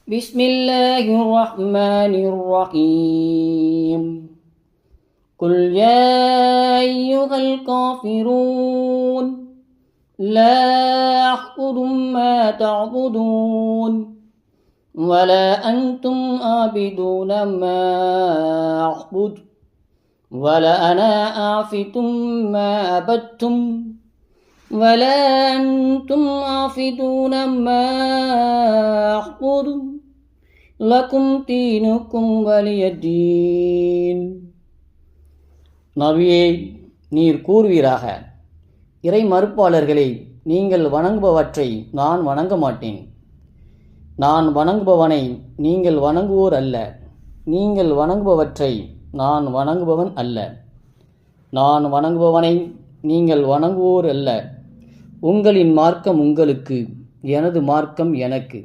بسم الله الرحمن الرحيم قل يا أيها الكافرون لا أعبد ما تعبدون ولا أنتم عابدون ما أعبد ولا أنا عابد ما عبدتم ولا أنتم عابدون ما أعبد لكم دينكم ولي دين. நபியே, நீர் கூறுவீராக, இறை மறுப்பாளர்களே, நீங்கள் வணங்குபவற்றை நான் வணங்க மாட்டேன். நான் வணங்குபவனை நீங்கள் வணங்குவோர் அல்ல. நீங்கள் வணங்குபவற்றை நான் வணங்குபவன் அல்ல. நான் வணங்குபவனை நீங்கள் வணங்குவோர் அல்ல. உங்களின் மார்க்கம் உங்களுக்கு, எனது மார்க்கம் எனக்கு.